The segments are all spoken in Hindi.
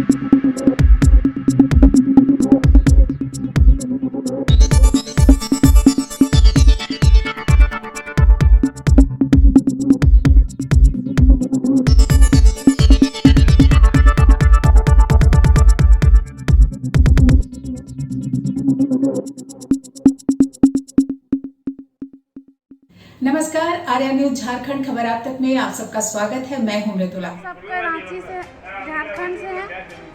नमस्कार, आर्या न्यूज झारखंड खबर आप तक में आप सबका स्वागत है। मैं हूं मृदुला। सबके रांची से, झारखंड से हैं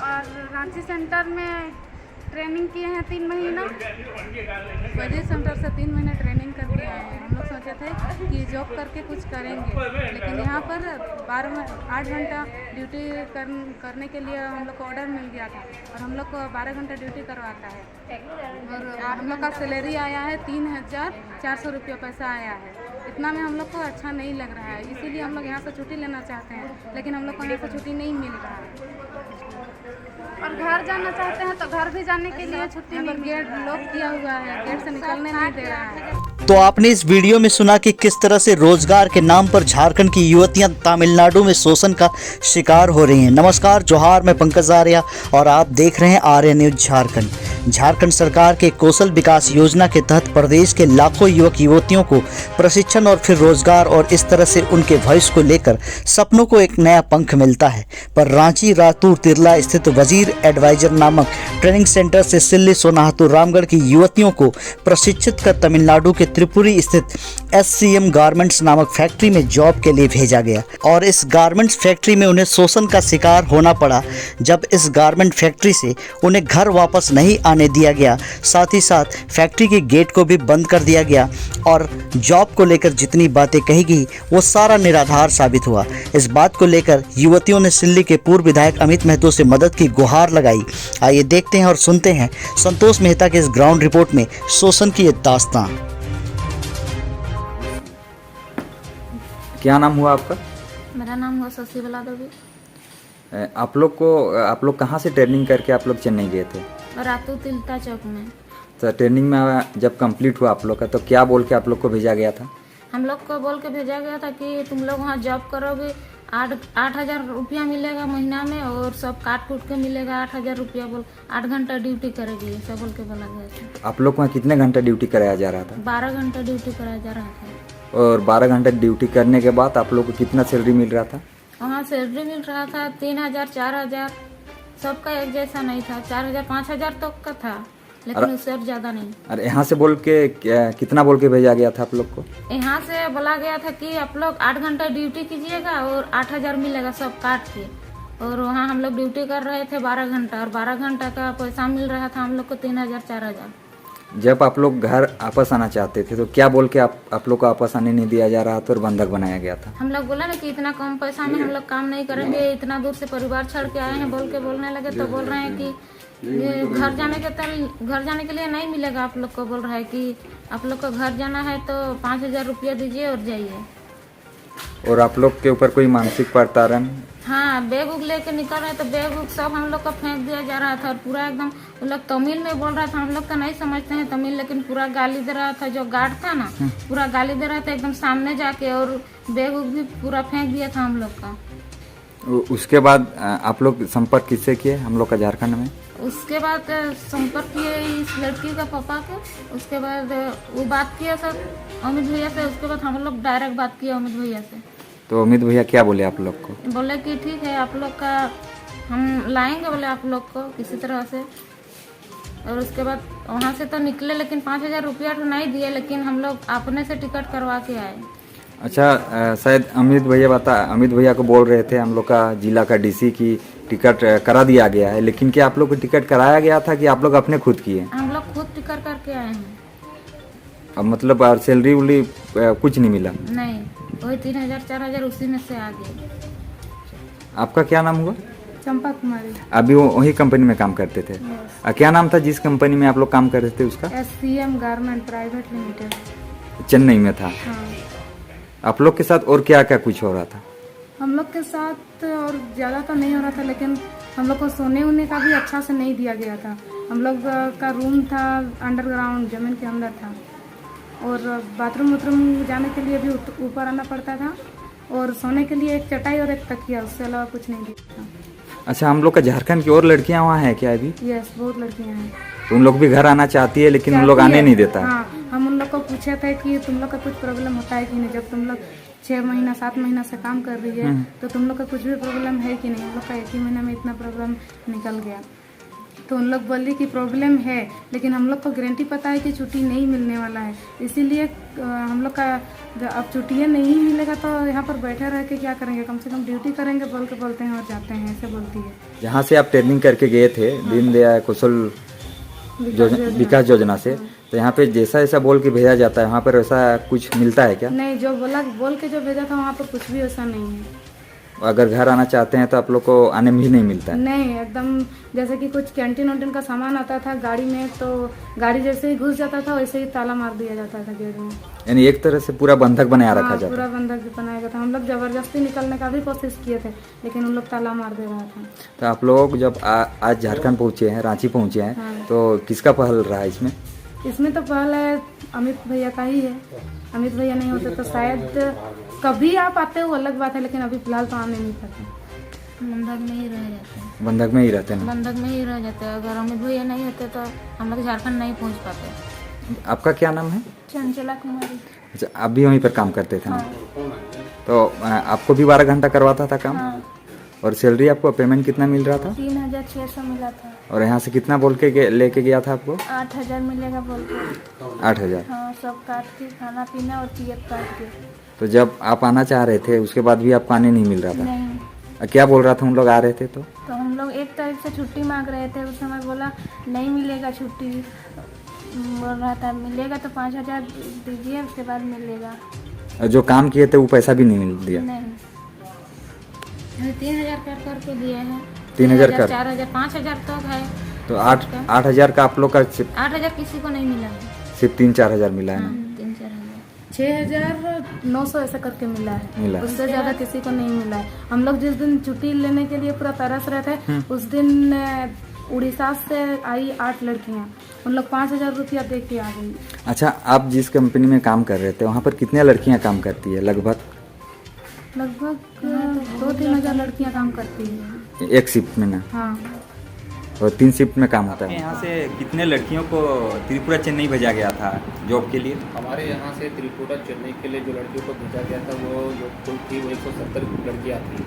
और रांची सेंटर में ट्रेनिंग किए हैं 3 महीना। वजह सेंटर से 3 महीने ट्रेनिंग करके आए हैं। हम लोग सोचे थे कि जॉब करके कुछ करेंगे, लेकिन यहाँ पर 8 घंटा ड्यूटी करने के लिए हम लोग को ऑर्डर मिल गया था और हम लोग को 12 घंटा ड्यूटी करवाता है और हम लोग का सैलरी आया है 3,400 रुपया पैसा आया है। इतना में हम लोग को अच्छा नहीं लग रहा है, इसीलिए हम लोग यहाँ से छुट्टी लेना चाहते हैं, लेकिन हम लोग को यहाँ से छुट्टी नहीं मिल रहा है और घर जाना चाहते हैं तो घर भी जाने के लिए छुट्टी नहीं। गेट लॉक किया हुआ है, गेट से निकलने नहीं दे रहा है। तो आपने इस वीडियो में सुना कि किस तरह से रोजगार के नाम पर झारखंड की युवतियां तमिलनाडु में शोषण का शिकार हो रही हैं। नमस्कार, जोहार, मैं पंकज आर्या और आप देख रहे हैं आर्या न्यूज झारखंड। झारखंड सरकार के कौशल विकास योजना के तहत प्रदेश के लाखों युवक युवतियों को प्रशिक्षण और फिर रोजगार और इस तरह से उनके भविष्य को लेकर सपनों को एक नया पंख मिलता है। पर रांची रातूर तिरला स्थित वजीर एडवाइजर नामक ट्रेनिंग सेंटर से सिल्ली सोनाहतुर रामगढ़ की युवतियों को प्रशिक्षित कर तमिलनाडु के त्रिपुरी स्थित SCM गारमेंट्स नामक फैक्ट्री में जॉब के लिए भेजा गया और इस गारमेंट्स फैक्ट्री में उन्हें शोषण का शिकार होना पड़ा। जब इस गारमेंट फैक्ट्री से उन्हें घर वापस नहीं आने दिया गया, साथ ही साथ फैक्ट्री के गेट को भी बंद कर दिया गया और जॉब को लेकर जितनी बातें कही गई वो सारा निराधार साबित हुआ। इस बात को लेकर युवतियों ने सिल्ली के पूर्व विधायक अमित महतो से मदद की गुहार लगाई। आइए देखते हैं और सुनते हैं संतोष मेहता के इस ग्राउंड रिपोर्ट में शोषण की ये दास्तां। क्या नाम हुआ आपका? मेरा नाम हुआ शशिकला देवी। आप लोग कहाँ से ट्रेनिंग करके आप लोग चेन्नई गए थे? रातू तिलता चौक में। तो ट्रेनिंग में जब कंप्लीट हुआ आप लोग का, तो क्या बोल के आप लोग को भेजा गया था? हम लोग को बोल के भेजा गया था कि तुम लोग वहाँ जॉब करोगे, 8,000 रुपया मिलेगा महीना में और सब काट कूट के मिलेगा 8,000 रुपया। 8 घंटा ड्यूटी करेगी, ऐसा बोल के बोला गया था। आप लोग को वहाँ कितने घंटा ड्यूटी कराया जा रहा था? 12 घंटा ड्यूटी कराया जा रहा था। और 12 घंटे ड्यूटी करने के बाद आप लोग को कितना सैलरी मिल रहा था? वहाँ सैलरी मिल रहा था 3,000, 4,000, सबका एक जैसा नहीं था। 4,000, 5,000 तक का था, लेकिन उससे और ज्यादा नहीं। अरे यहाँ से बोल के कितना बोल के भेजा गया था आप लोग को? यहाँ से बोला गया था कि आप लोग 8 घंटा ड्यूटी कीजिएगा और 8,000 मिलेगा सब काट के। और वहाँ हम लोग ड्यूटी कर रहे थे 12 घंटा और 12 घंटा का पैसा मिल रहा था हम लोग को 3,000, 4,000। जब आप लोग घर वापस आना चाहते थे तो क्या बोल के आप लोग को वापस आने नहीं दिया जा रहा था और बंधक बनाया गया था? हम लोग बोला ना कि इतना कम पैसा में हम लोग काम नहीं करेंगे, इतना दूर से परिवार छोड़ के आए हैं बोल के बोलने लगे। तो बोल रहे हैं कि ये घर जाने के लिए नहीं मिलेगा। आप लोग को बोल रहा है कि आप लोग को घर जाना है तो 5,000 रुपया दीजिए और जाइए। और आप लोग के ऊपर कोई मानसिक प्रताड़न? हाँ, बैग उग लेके निकल रहे तो बैग उग सब हम लोग को फेंक दिया जा रहा था और पूरा एकदम वो लोग तमिल में बोल रहा था। हम लोग तो नहीं समझते हैं तमिल, लेकिन पूरा गाली दे रहा था। जो गार्ड था ना, पूरा गाली दे रहा था एकदम सामने जाके, और बैग उग भी पूरा फेंक दिया था हम लोग का। उसके बाद आप लोग संपर्क किससे किए हम लोग का झारखंड में? उसके बाद संपर्क किए इस लड़की का पापा के। उसके बाद वो बात किया सर अमित भैया से। उसके बाद हम लोग डायरेक्ट बात किया अमित भैया से। तो अमित भैया क्या बोले आप लोग को? बोले कि ठीक है, आप लोग का हम लाएंगे, बोले आप लोग को किसी तरह से। और उसके बाद वहाँ से तो निकले, लेकिन 5,000 रुपया तो नहीं दिए, लेकिन हम लोग अपने से टिकट करवा के आए। अच्छा, शायद अमित भैया को बोल रहे थे हम लोग का जिला का DC की टिकट करा दिया गया है, लेकिन क्या आप लोग को टिकट कराया गया था कि आप लोग अपने खुद किए? हम लोग खुद टिकट करके आए हैं। अब मतलब सैलरी उली कुछ नहीं मिला? नहीं, वही 3,000, 4,000 उसी में से आ गए। आपका क्या नाम हुआ? चंपा कुमारी। अभी वही कंपनी में काम करते थे? क्या नाम था जिस कंपनी में आप लोग काम कर रहे थे उसका? SCM garment private limited, Chennai में था। हाँ। आप लोग के साथ और क्या क्या कुछ हो रहा था? हम लोग के साथ और ज़्यादा तो नहीं हो रहा था, लेकिन हम लोग को सोने वोने का भी अच्छा से नहीं दिया गया था। हम लोग का रूम था अंडरग्राउंड, जमीन के अंदर था, और बाथरूम जाने के लिए भी ऊपर आना पड़ता था, और सोने के लिए एक चटाई और एक तकिया, उससे अलावा कुछ नहीं दिया था। अच्छा, हम लोग का झारखंड की और लड़कियां वहाँ हैं क्या अभी? यस, बहुत लड़कियां हैं। तो उन लोग भी घर आना चाहती है लेकिन उन लोग आने नहीं देता है। हाँ, हम उन लोग को पूछे थे कि तुम लोग का कुछ प्रॉब्लम होता है कि नहीं, जब तुम लोग 6 महीना 7 महीना से काम कर रही है तो तुम लोग का कुछ भी प्रॉब्लम है कि नहीं। हम लोग का 1 ही महीना में इतना प्रॉब्लम निकल गया। तो उन लोग बोली कि प्रॉब्लम है, लेकिन हम लोग को गारंटी पता है कि छुट्टी नहीं मिलने वाला है, इसीलिए हम लोग का अब छुट्टियाँ नहीं मिलेगा तो यहाँ पर बैठे रह के क्या करेंगे, कम से कम ड्यूटी करेंगे बोल के बोलते हैं और जाते हैं, ऐसे बोलती है। जहाँ से आप ट्रेनिंग करके गए थे दीनदयाल कौशल विकास योजना से, तो यहाँ पे जैसा ऐसा बोल के भेजा जाता है, वहाँ पर वैसा कुछ मिलता है क्या? नहीं, जो बोल के जो भेजा था वहाँ पर कुछ भी ऐसा नहीं है। अगर घर आना चाहते हैं तो आप लोग को आने में ही नहीं मिलता है? नहीं, एकदम जैसे कि कुछ कैंटीन वैंटीन का सामान आता था गाड़ी में, तो गाड़ी जैसे ही घुस जाता था वैसे ही ताला मार दिया जाता था गेट में। यानी एक तरह से पूरा बंधक बनाया रखा जाता पूरा बंधक बनाया गया था। हम लोग जबरदस्ती निकलने का भी कोशिश किए थे, लेकिन उन लोग ताला मार दे रहा था। तो आप लोग जब आज झारखंड पहुँचे हैं, रांची पहुँचे हैं, तो किसका पहल रहा है इसमें? इसमें तो पहले अमित भैया का ही है। अमित भैया नहीं होते तो शायद कभी आप आते हो अलग बात है, लेकिन अभी फिलहाल तो आने नहीं पाते। बंधक में ही रह जाते हैं। बंधक में ही रहते हैं? बंधक में ही रह जाते हैं। अगर अमित भैया नहीं होते तो हम लोग झारखंड नहीं पहुंच पाते। आपका क्या नाम है? चंचला कुमारी। अच्छा, आप भी वहीं पर काम करते थे ना? तो आपको भी 12 घंटा करवाता था काम? और सैलरी आपको पेमेंट कितना मिल रहा था? 3600 मिला था। और यहाँ से कितना बोल के लेके गया था आपको? 8000 मिलेगा बोल के। 8000? हाँ, सब काट के, खाना पीना और पीएफ काट के। तो जब आप आना चाह रहे थे उसके बाद भी आपको आने नहीं मिल रहा था? नहीं। क्या बोल रहा था उन लोग आ रहे थे तो? हम लोग 1 तारीख से छुट्टी मांग रहे थे, उस समय बोला नहीं मिलेगा छुट्टी। बोल रहा था मिलेगा तो 5000 दीजिए, उसके बाद मिलेगा। जो काम किए थे वो पैसा भी नहीं मिल दिया? नहीं, 3000 कर के दिए हैं। 3000 कर? 4000 5000 तो है। तो 8,000 का आप लोग का 8000 किसी को नहीं मिला है। सिर्फ 3-4 हजार मिला है ना? 3-4 हजार। 6900 ऐसा करके मिला मिला है, है। उससे ज्यादा किसी को नहीं मिला है। हम लोग जिस दिन छुट्टी लेने के लिए पूरा तरस रहे थे, उस दिन उड़ीसा से आई 8 लड़कियां, उन लोग 5000 रुपया दे के आ गई। अच्छा, आप जिस कंपनी में काम कर रहे थे वहाँ पर कितने लड़कियाँ काम करती है लगभग? 2-3 हजार लड़कियां काम करती हैं एक शिफ्ट में ना? हाँ। और 3 शिफ्ट में काम होता है। यहाँ से कितने लड़कियों को त्रिपुरा चेन्नई भेजा गया था जॉब के लिए? हमारे यहाँ से त्रिपुरा चेन्नई के लिए जो लड़कियों को भेजा गया था वो जो कुल थी वो 170 लड़कियाँ थी।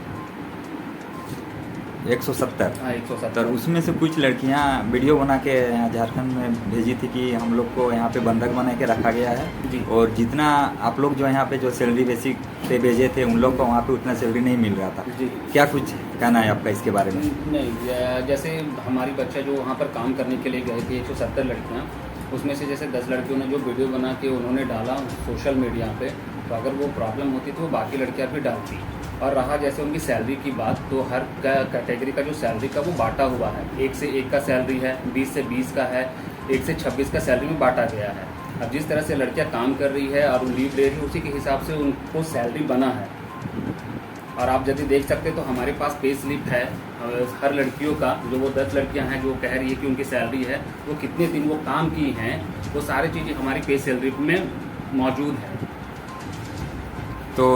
170? हाँ, 170। उसमें से कुछ लड़कियाँ वीडियो बना के यहाँ झारखंड में भेजी थी कि हम लोग को यहाँ पे बंधक बना के रखा गया है जी। और जितना आप लोग जो यहाँ पे जो सैलरी बेसिक पे भेजे थे उन लोग को वहाँ पे उतना सैलरी नहीं मिल रहा था जी। क्या कुछ कहना है आपका इसके बारे में? नहीं, जैसे हमारी बच्चा जो वहाँ पर काम करने के लिए गए थे 170 लड़कियाँ, उसमें से जैसे 10 लड़कियों ने जो वीडियो बना के उन्होंने डाला सोशल मीडिया पे, तो अगर वो प्रॉब्लम होती तो वो बाकी लड़कियाँ भी डालती। और रहा जैसे उनकी सैलरी की बात, तो हर कैटेगरी का जो सैलरी का वो बांटा हुआ है। 1 से 1 का सैलरी है, 20 से 20 का है, 1 से 26 का सैलरी में बांटा गया है। अब जिस तरह से लड़कियां काम कर रही है और लीव ले रही है उसी के हिसाब से उनको सैलरी बना है। और आप यदि देख सकते तो हमारे पास पे स्लिप है हर लड़कियों का, जो वो 10 लड़कियां हैं जो कह रही है कि उनकी सैलरी है, वो कितने दिन वो काम की हैं, वो सारी चीज़ें हमारी पे सैलरी में मौजूद है। तो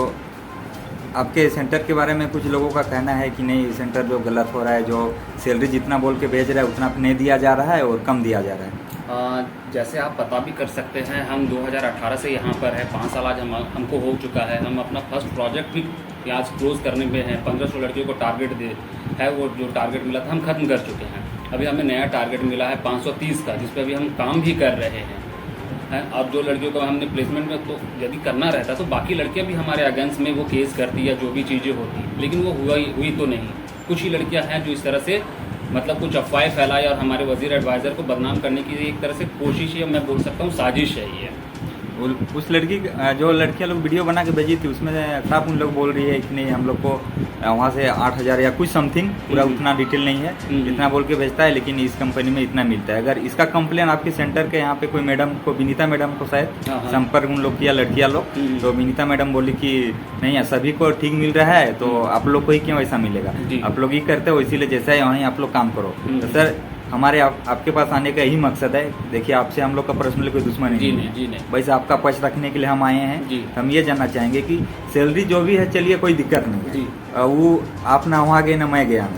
आपके सेंटर के बारे में कुछ लोगों का कहना है कि नहीं, सेंटर जो गलत हो रहा है, जो सैलरी जितना बोल के भेज रहा है उतना नहीं दिया जा रहा है और कम दिया जा रहा है। जैसे आप पता भी कर सकते हैं, हम 2018 से यहाँ पर है, 5 साल आज हमको हो चुका है। हम अपना फर्स्ट प्रोजेक्ट भी आज क्लोज करने में है। 1500 लड़कियों को टारगेट है, वो जो टारगेट मिला था हम ख़त्म कर चुके हैं। अभी हमें नया टारगेट मिला है 530 का, जिस पर अभी हम काम भी कर रहे हैं। अब जो लड़कियों को हमने प्लेसमेंट में तो यदि करना रहता तो बाकी लड़कियां भी हमारे अगेंस्ट में वो केस करती या जो भी चीज़ें होती, लेकिन वो हुई तो नहीं। कुछ ही लड़कियां हैं जो इस तरह से मतलब कुछ अफवाहें फैलाई और हमारे वजीर एडवाइज़र को बदनाम करने की एक तरह से कोशिश है, मैं बोल सकता हूँ साजिश है ये। उस लड़की जो लड़कियां लोग वीडियो बना के भेजी थी उसमें साफ उन लोग बोल रही है कि नहीं हम लोग को वहाँ से 8000 या कुछ समथिंग, पूरा उतना डिटेल नहीं है, इतना बोल के भेजता है, लेकिन इस कंपनी में इतना मिलता है। अगर इसका कंप्लेन आपके सेंटर के यहाँ पे कोई मैडम को, विनीता मैडम को शायद संपर्क उन लोग किया लड़कियाँ लोग, तो विनीता मैडम बोली कि नहीं सभी को ठीक मिल रहा है, तो आप लोग को ही क्यों ऐसा मिलेगा, आप लोग ही करते हो इसीलिए जैसा है वहीं आप लोग काम करो। तो सर हमारे आपके पास आने का यही मकसद है। देखिए आपसे हम लोग का पर्सनली कोई दुश्मनी नहीं है, बस आपका पक्ष रखने के लिए हम आए हैं। हम ये जानना चाहेंगे कि सैलरी जो भी है चलिए कोई दिक्कत नहीं है, वो आप ना वहाँ गए ना मैं गया,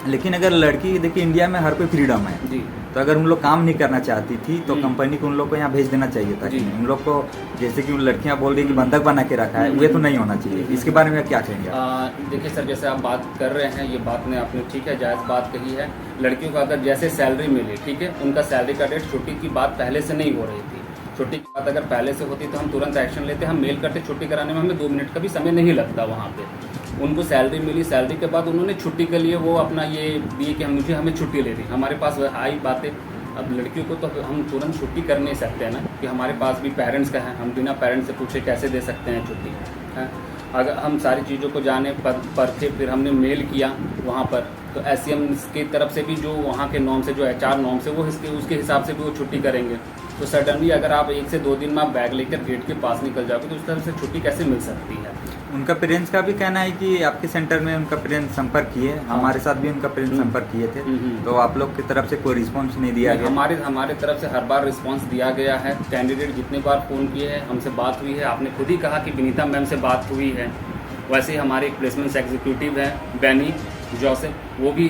लेकिन अगर लड़की देखिए इंडिया में हर कोई फ्रीडम है जी तो अगर उन लोग काम नहीं करना चाहती थी तो जी। कंपनी को उन लोग को यहाँ भेज देना चाहिए था जी। उन लोग को जैसे कि उन लड़कियाँ बोल रही कि बंधक बना के रखा है ये तो नहीं होना चाहिए। इसके बारे में क्या कहेंगे आप? देखिए सर, जैसे आप बात कर रहे हैं, ये बात ने आपने ठीक है जायज़ बात कही है। लड़कियों को अगर जैसे सैलरी मिले, ठीक है, उनका सैलरी का डेट, छुट्टी की बात पहले से नहीं हो रही थी। छुट्टी की बात अगर पहले से होती तो हम तुरंत एक्शन लेते, हम मेल करते, छुट्टी कराने में हमें 2 मिनट का भी समय नहीं लगता वहाँ पे। उनको सैलरी मिली, सैलरी के बाद उन्होंने छुट्टी के लिए वो अपना ये दिए कि हमें छुट्टी ले दी। हमारे पास आई बातें, अब लड़कियों को तो हम तुरंत छुट्टी कर नहीं सकते हैं ना, कि हमारे पास भी पेरेंट्स का है, हम बिना पेरेंट्स से पूछे कैसे दे सकते हैं छुट्टी है। अगर हम सारी चीज़ों को जाने परखे, फिर हमने मेल किया वहाँ पर, तो SCM की तरफ से भी जो वहाँ के नॉर्म से, जो HR नॉर्म से, वो उसके हिसाब से भी वो छुट्टी करेंगे। तो सडनली अगर आप 1 से 2 दिन में आप बैग लेकर गेट के पास निकल जाओगे तो उस तरह से छुट्टी कैसे मिल सकती है? उनका पेरेंट्स का भी कहना है कि आपके सेंटर में उनका पेरेंट्स संपर्क किए, हमारे साथ भी उनका पेरेंट्स संपर्क किए थे, तो आप लोग की तरफ से कोई रिस्पांस नहीं दिया गया? हमारे तरफ से हर बार रिस्पांस दिया गया है। कैंडिडेट जितने बार फ़ोन किए हैं, हमसे बात हुई है। आपने खुद ही कहा कि विनीता मैम से बात हुई है। वैसे ही हमारे एक प्लेसमेंट एग्जीक्यूटिव हैं बेनी जोसेफ, वो भी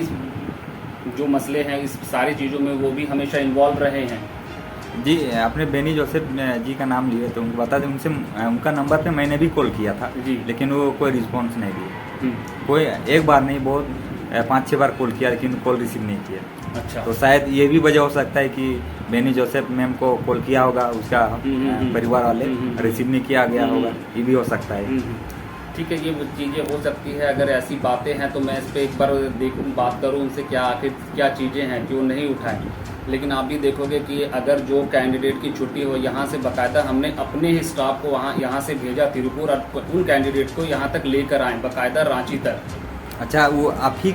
जो मसले हैं इस सारी चीज़ों में वो भी हमेशा इन्वॉल्व रहे हैं। जी, आपने बेनी जोसेफ जी का नाम लिया तो उनको बता दें, उनसे उनका नंबर पे मैंने भी कॉल किया था जी, लेकिन वो कोई रिस्पांस नहीं दिए। कोई एक बार नहीं, बहुत 5-6 बार कॉल किया लेकिन कॉल रिसीव नहीं किया। अच्छा, तो शायद ये भी वजह हो सकता है कि बेनी जोसेफ मैम को कॉल किया होगा, उसका परिवार वाले रिसीव नहीं किया गया होगा, ये भी हो सकता है। ठीक है, ये चीज़ें हो सकती है। अगर ऐसी बातें हैं तो मैं इस पर एक बार देखूँ, बात करूँ उनसे, क्या आखिर क्या चीज़ें हैं क्यों नहीं उठाएं। लेकिन आप भी देखोगे कि अगर जो कैंडिडेट की छुट्टी हो, यहाँ से बाकायदा हमने अपने ही स्टाफ को यहाँ से भेजा तिरुपुर, और उन कैंडिडेट को यहाँ तक लेकर आए, बाकायदा रांची तक। अच्छा, वो आप ही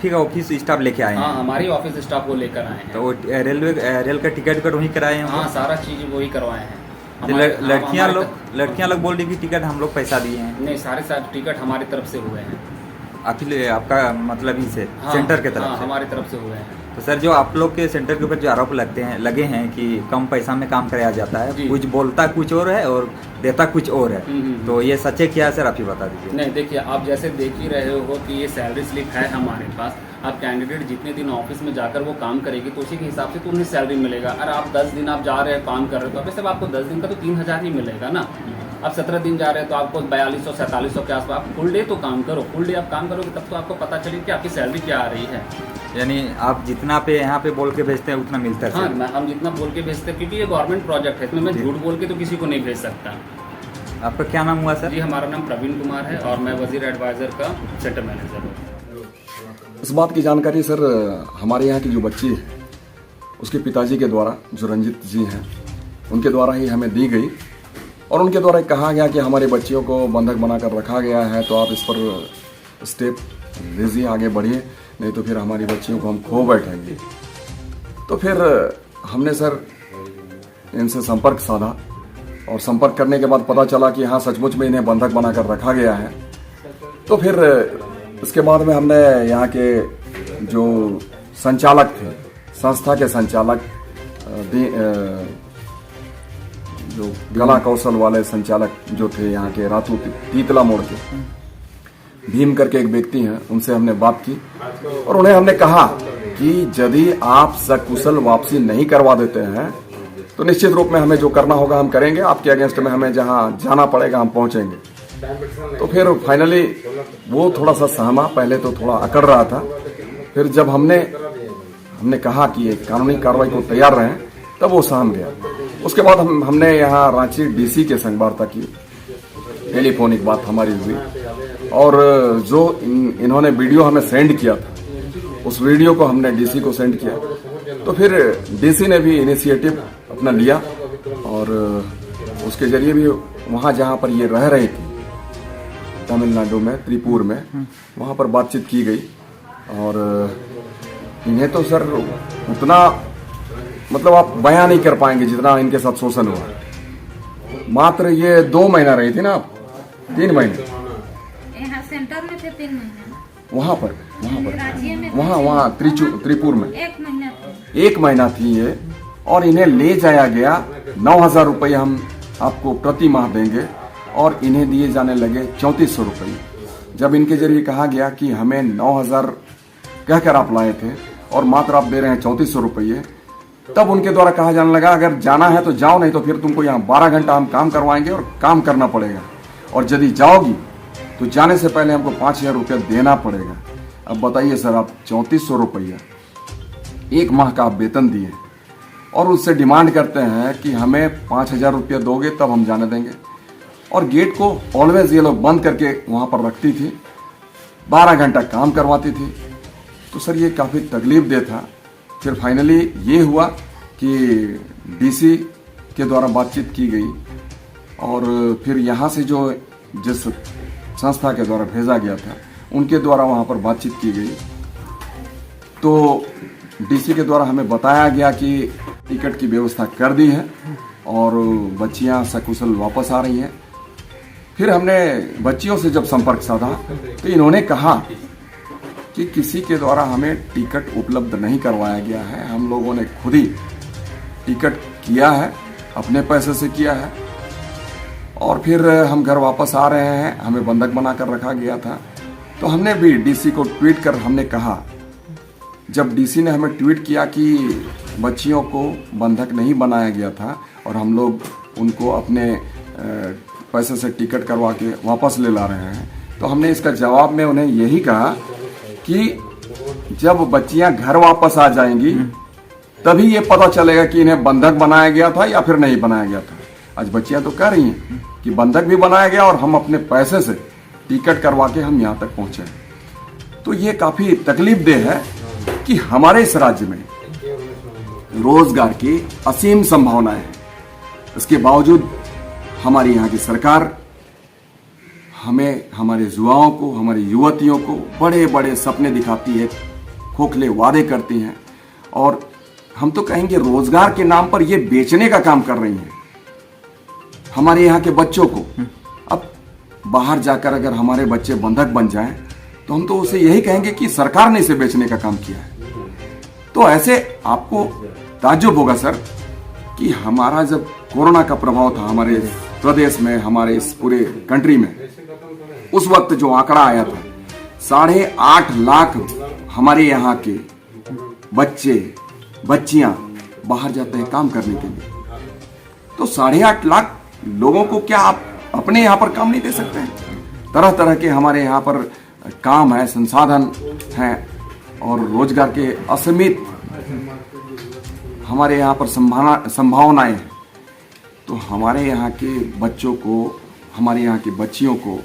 का ऑफिस स्टाफ लेके आए हैं? हाँ, हमारी ऑफिस स्टाफ को लेकर आए हैं। तो वो रेल का टिकट वहीं कराए हैं? हाँ, सारा चीज़ वही करवाए हैं। लड़कियां लोग बोल रही कि टिकट हम लोग पैसा दिए हैं। नहीं, सारे टिकट हमारी तरफ से हुए हैं। आपका मतलब ही से सेंटर के तरफ से? हमारी तरफ से हुए हैं। तो सर, जो आप लोग के सेंटर के ऊपर जो आरोप लगे हैं कि कम पैसा में काम कराया जाता है, कुछ बोलता कुछ और है और देता कुछ और है, तो ये सच्चे क्या है सर, आप ही बता दीजिए। नहीं, देखिए, आप जैसे देख ही रहे हो कि ये सैलरी स्लिप है हमारे पास। अब कैंडिडेट जितने दिन ऑफिस में जाकर वो काम करेगी तो उसी के हिसाब से तो उन्हें सैलरी मिलेगा। अगर आप 10 दिन आप जा रहे हैं काम कर रहे हो तो वैसे आपको 10 दिन का तो 3000 ही मिलेगा ना। अब 17 दिन जा रहे हैं तो आपको 4200-4700 के आसपास। आप फुल डे तो काम करो, फुल डे आप काम करोगे तब तो आपको पता चलेगा कि आपकी सैलरी क्या आ रही है। यानी आप जितना पे यहाँ पे बोल के भेजते हैं उतना मिलता है? हाँ, हम जितना बोल के भेजते हैं, क्योंकि ये गवर्नमेंट प्रोजेक्ट है, इसमें मैं झूठ बोल के तो किसी को नहीं भेज सकता। आपका क्या नाम हुआ सर? जी, हमारा नाम प्रवीण कुमार है और मैं वजीर एडवाइज़र का सेंटर मैनेजर हूँ। इस बात की जानकारी सर हमारे यहाँ की जो बच्ची है उसके पिताजी के द्वारा, जो रंजित जी हैं, उनके द्वारा ही हमें दी गई और उनके द्वारा कहा गया कि हमारे बच्चियों को बंधक बनाकर रखा गया है, तो आप इस पर स्टेप लीजिए, आगे बढ़िए, नहीं तो फिर हमारी बच्चियों को हम खो बैठेंगे। तो फिर हमने सर इनसे संपर्क साधा और संपर्क करने के बाद पता चला कि हाँ, सचमुच में इन्हें बंधक बनाकर रखा गया है। तो फिर इसके बाद में हमने यहाँ के जो संचालक थे, संस्था के संचालक, जो कला कौशल वाले संचालक जो थे यहाँ के रातू तीतला मोड़ के, भीम करके एक व्यक्ति हैं, उनसे हमने बात की और उन्हें हमने कहा कि यदि आप सकुशल वापसी नहीं करवा देते हैं तो निश्चित रूप में हमें जो करना होगा हम करेंगे, आपके अगेंस्ट में हमें जहाँ जाना पड़ेगा हम पहुंचेंगे। तो फिर फाइनली वो थोड़ा सा सहमा, पहले तो थोड़ा अकड़ रहा था, फिर जब हमने कहा कि ये कानूनी कार्रवाई को तैयार रहें तब वो सहम गया। उसके बाद हमने यहाँ रांची डीसी के संग वार्ता की, टेलीफोनिक बात हमारी हुई और जो इन्होंने वीडियो हमें सेंड किया था उस वीडियो को हमने डीसी को सेंड किया। तो फिर डीसी ने भी इनिशिएटिव अपना लिया और उसके जरिए भी वहाँ जहाँ पर ये रह रही थी तमिलनाडु में, त्रिपुर में, वहाँ पर बातचीत की गई और इन्हें तो सर उतना मतलब आप बयां नहीं कर पाएंगे जितना इनके साथ शोषण हुआ। मात्र ये 2 महीना रही थी ना, 3 महीने यहाँ सेंटर में थे 3 महीने, वहाँ पर वहाँ त्रिपुर में 1 महीना थी ये, और इन्हें ले जाया गया। 9,000 रुपये हम आपको प्रति माह देंगे और इन्हें दिए जाने लगे 3400 रुपये। जब इनके जरिए कहा गया कि हमें 9,000 कहकर आप लाए थे और मात्र आप दे रहे हैं 3400 रुपये। तब उनके द्वारा कहा जाने लगा अगर जाना है तो जाओ, नहीं तो फिर तुमको यहाँ 12 घंटा हम काम करवाएंगे और काम करना पड़ेगा, और यदि जाओगी तो जाने से पहले हमको 5000 रुपया देना पड़ेगा। अब बताइए सर, आप 3400 रुपया 1 माह का आप वेतन दिए और उससे डिमांड करते हैं कि हमें 5000 रुपया दोगे तब हम जाने देंगे। और गेट को ऑलवेज ये लोग बंद करके वहाँ पर रखती थी, 12 घंटा काम करवाती थी। तो सर ये काफ़ी तकलीफ दे था। फिर फाइनली ये हुआ कि डीसी के द्वारा बातचीत की गई और फिर यहाँ से जो जिस संस्था के द्वारा भेजा गया था उनके द्वारा वहाँ पर बातचीत की गई। तो डीसी के द्वारा हमें बताया गया कि टिकट की व्यवस्था कर दी है और बच्चियाँ सकुशल वापस आ रही हैं। फिर हमने बच्चियों से जब संपर्क साधा तो इन्होंने कहा कि किसी के द्वारा हमें टिकट उपलब्ध नहीं करवाया गया है, हम लोगों ने खुद ही टिकट किया है, अपने पैसे से किया है। और फिर हम घर वापस आ रहे हैं, हमें बंधक बनाकर रखा गया था। तो हमने भी डीसी को ट्वीट कर हमने कहा, जब डीसी ने हमें ट्वीट किया कि बच्चियों को बंधक नहीं बनाया गया था और हम लोग उनको अपने पैसे से टिकट करवा के वापस ले ला रहे हैं, तो हमने इसका जवाब में उन्हें यही कहा कि जब बच्चियां घर वापस आ जाएंगी तभी ये पता चलेगा कि इन्हें बंधक बनाया गया था या फिर नहीं बनाया गया था। आज बच्चियां तो कह रही हैं कि बंधक भी बनाया गया और हम अपने पैसे से टिकट करवा के हम यहाँ तक पहुंचे। तो ये काफी तकलीफ देह है कि हमारे इस राज्य में रोजगार की असीम संभावनाएं हैं, इसके बावजूद हमारी यहाँ की सरकार हमें, हमारे युवाओं को, हमारी युवतियों को बड़े बड़े सपने दिखाती है, खोखले वादे करती हैं और हम तो कहेंगे रोजगार के नाम पर ये बेचने का काम कर रही हैं हमारे यहाँ के बच्चों को। अब बाहर जाकर अगर हमारे बच्चे बंधक बन जाएं तो हम तो उसे यही कहेंगे कि सरकार ने इसे बेचने का काम किया है। तो ऐसे आपको ताज्जुब होगा सर कि हमारा जब कोरोना का प्रभाव था हमारे प्रदेश में, हमारे इस पूरे कंट्री में, उस वक्त जो आंकड़ा आया था 8.5 लाख हमारे यहाँ के बच्चे बच्चियां बाहर जाते हैं काम करने के लिए। तो 8.5 लाख लोगों को क्या आप अपने यहाँ पर काम नहीं दे सकते हैं? तरह तरह के हमारे यहाँ पर काम है, संसाधन हैं और रोजगार के असीमित हमारे यहाँ पर संभावनाएं हैं। तो हमारे यहाँ के बच्चों को, हमारे यहाँ की बच्चियों को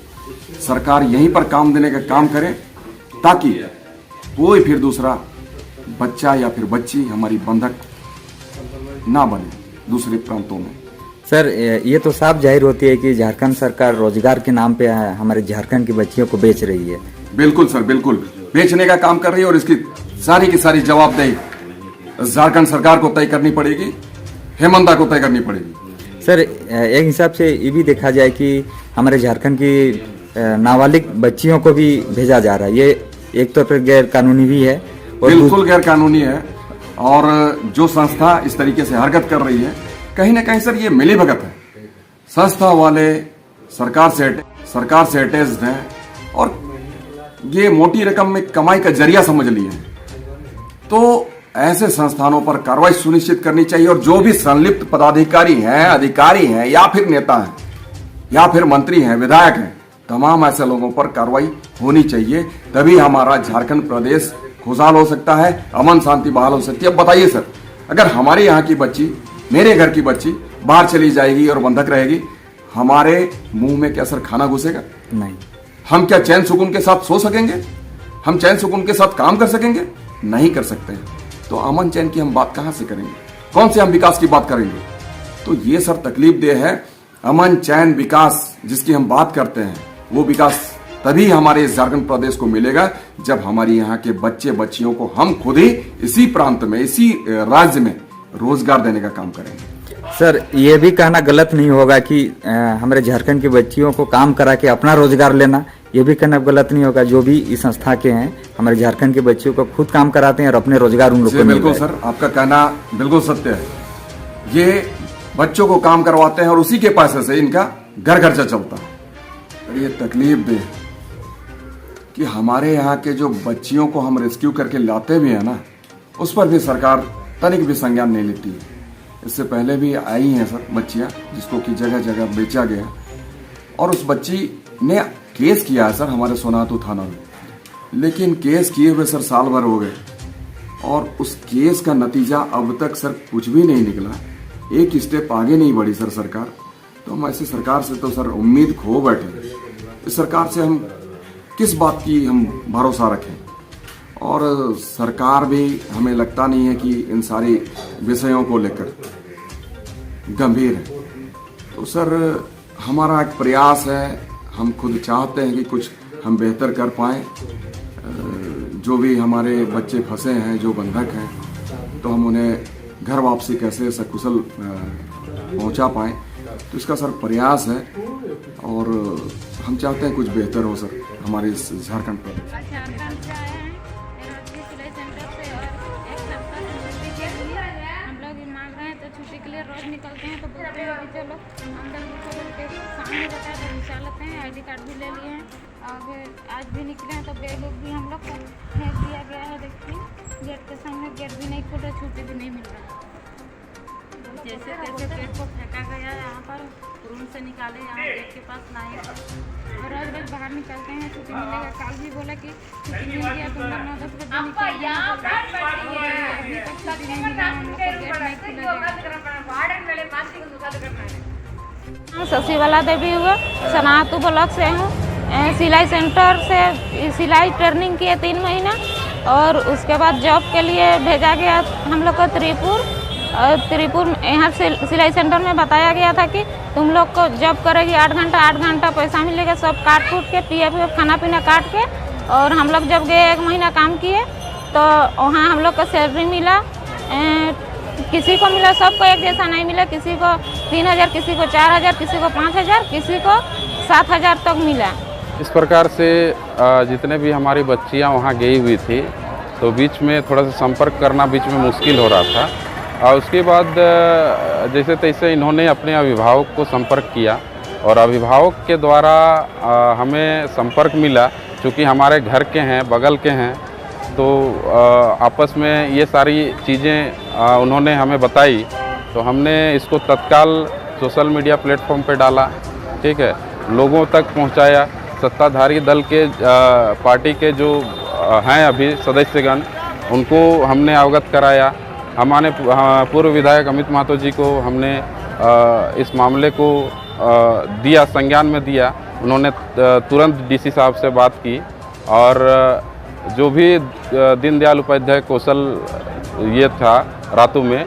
सरकार यहीं पर काम देने का काम करे ताकि कोई फिर दूसरा बच्चा या फिर बच्ची हमारी बंधक ना बने दूसरे प्रांतों में। सर ये तो साफ जाहिर होती है कि झारखंड सरकार रोजगार के नाम पे हमारे झारखंड की बच्चियों को बेच रही है। बिल्कुल सर, बिल्कुल बेचने का काम कर रही है और इसकी सारी की सारी जवाबदेही झारखंड सरकार को तय करनी पड़ेगी, हेमंता को तय करनी पड़ेगी। सर एक हिसाब से ये भी देखा जाए कि हमारे झारखंड की नाबालिग बच्चियों को भी भेजा जा रहा है, ये एक तो फिर गैर कानूनी भी है और बिल्कुल गैर कानूनी है। और जो संस्था इस तरीके से हरकत कर रही है कहीं ना कहीं सर ये मिली भगत है। संस्था वाले सरकार से अटैच्ड हैं और ये मोटी रकम में कमाई का जरिया समझ लिए हैं। तो ऐसे संस्थानों पर कार्रवाई सुनिश्चित करनी चाहिए और जो भी संलिप्त पदाधिकारी हैं, अधिकारी हैं या फिर नेता हैं या फिर मंत्री हैं, विधायक हैं, तमाम ऐसे लोगों पर कार्रवाई होनी चाहिए। तभी हमारा झारखंड प्रदेश खुशहाल हो सकता है, अमन शांति बहाल हो सकती है। अब बताइए सर, अगर हमारे यहाँ की बच्ची, मेरे घर की बच्ची बाहर चली जाएगी और बंधक रहेगी, हमारे मुंह में क्या सर खाना घुसेगा? नहीं। हम क्या चैन सुकून के साथ सो सकेंगे? हम चैन सुकून के साथ काम कर सकेंगे? नहीं कर सकते हैं। तो अमन चैन की हम बात कहां से करेंगे? कौन से हम विकास की बात करेंगे? तो ये सर तकलीफ देह है। अमन चैन विकास जिसकी हम बात करते हैं वो विकास तभी हमारे इस झारखंड प्रदेश को मिलेगा जब हमारी यहाँ के बच्चे बच्चियों को हम खुद ही इसी प्रांत में, इसी राज्य में रोजगार देने का काम करेंगे। सर ये भी कहना गलत नहीं होगा कि हमारे झारखंड की बच्चियों को काम करा के अपना रोजगार लेना, ये भी कहना गलत नहीं होगा। जो भी इस संस्था के हैं हमारे झारखंड के बच्चियों को खुद काम कराते हैं और अपने रोजगार उन लोग को। बिल्कुल सर, आपका कहना बिल्कुल सत्य है। ये बच्चों को काम करवाते हैं और उसी के पैसे से इनका घर खर्चा चलता है। ये तकलीफ दे कि हमारे यहाँ के जो बच्चियों को हम रेस्क्यू करके लाते भी हैं ना, उस पर भी सरकार तनिक भी संज्ञान नहीं लेती है। इससे पहले भी आई हैं सर बच्चियाँ जिसको कि जगह जगह बेचा गया, और उस बच्ची ने केस किया है सर हमारे सोनातू थाना में, लेकिन केस किए हुए सर साल भर हो गए और उस केस का नतीजा अब तक सर कुछ भी नहीं निकला, एक स्टेप आगे नहीं बढ़ी सर सरकार। तो हम ऐसी सरकार से तो सर उम्मीद खो बैठे। इस सरकार से हम किस बात की हम भरोसा रखें, और सरकार भी हमें लगता नहीं है कि इन सारे विषयों को लेकर गंभीर है। तो सर हमारा एक प्रयास है, हम खुद चाहते हैं कि कुछ हम बेहतर कर पाएँ। जो भी हमारे बच्चे फंसे हैं, जो बंधक हैं, तो हम उन्हें घर वापसी कैसे सकुशल पहुंचा पाएँ, तो इसका सर प्रयास है और हम चाहते हैं कुछ बेहतर हो सर हमारे इस झारखंड पर। झारखंड से आए हैं एनर्जी सिलाई सेंटर से, और एक सप्ताह से छुट्टी के लिए हम लोग मांग रहे हैं। तो छुट्टी के लिए रोज निकलते हैं तो बोलते हैं कि चलो अंदर के सामने बताया तो निकाल लेते हैं। ID कार्ड भी ले लिए हैं और आज भी निकले हैं तो बैग भी हम लोग को फेंक दिया गया है। देखिए गेट के सामने, गेट भी नहीं खुल रहा, छुट्टी भी नहीं मिल रहा। जैसे तैसे पेड़ को फेंका गया है, यहाँ पर रूम से निकाले, यहाँ गेट के पास लाए और रोज रोज बाहर निकलते हैं, छुट्टी मिलेगा। कल भी बोला कि छुट्टी मिल गया, तुम लोग 9-10 बजे निकल और अभी तक छुट्टी नहीं मिला, हम लोग को गेट नहीं खुलेगा। शशिवाला देवी हुआ, सनातू ब्लॉक से हूँ। सिलाई सेंटर से सिलाई ट्रेनिंग किए 3 महीना और उसके बाद जॉब के लिए भेजा गया हम लोग को त्रिपुर। यहाँ से सिलाई सेंटर में बताया गया था कि तुम लोग को जॉब करेगी 8 घंटा पैसा मिलेगा, सब काट कूट के PF खाना पीना काट के। और हम लोग जब गए 1 महीना काम किए तो वहाँ हम लोग को सैलरी मिला, किसी को मिला, सबको एक जैसा नहीं मिला, किसी को 3000, किसी को 4000, किसी को 5000, किसी को 7000 तक मिला। इस प्रकार से जितने भी हमारी बच्चियां वहां गई हुई थी तो बीच में थोड़ा सा संपर्क करना बीच में मुश्किल हो रहा था, और उसके बाद जैसे तैसे इन्होंने अपने अभिभावक को संपर्क किया और अभिभावक के द्वारा हमें संपर्क मिला। चूँकि हमारे घर के हैं, बगल के हैं, तो आपस में ये सारी चीज़ें उन्होंने हमें बताई, तो हमने इसको तत्काल सोशल मीडिया प्लेटफॉर्म पे डाला, ठीक है, लोगों तक पहुंचाया। सत्ताधारी दल के पार्टी के जो हैं अभी सदस्यगण, उनको हमने अवगत कराया। हमारे पूर्व विधायक अमित महतो जी को हमने इस मामले को दिया, संज्ञान में दिया। उन्होंने तुरंत DC साहब से बात की और जो भी दीनदयाल उपाध्याय कौशल ये था रातू में,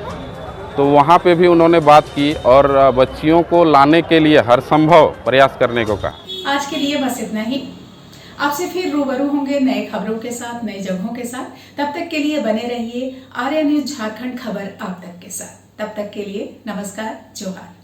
तो वहाँ पे भी उन्होंने बात की और बच्चियों को लाने के लिए हर संभव प्रयास करने को कहा। आज के लिए बस इतना ही। आपसे फिर रूबरू होंगे नए खबरों के साथ, नई जगहों के साथ। तब तक के लिए बने रहिए आर्या न्यूज झारखंड, खबर आप तक के साथ। तब तक के लिए नमस्कार, जोहार।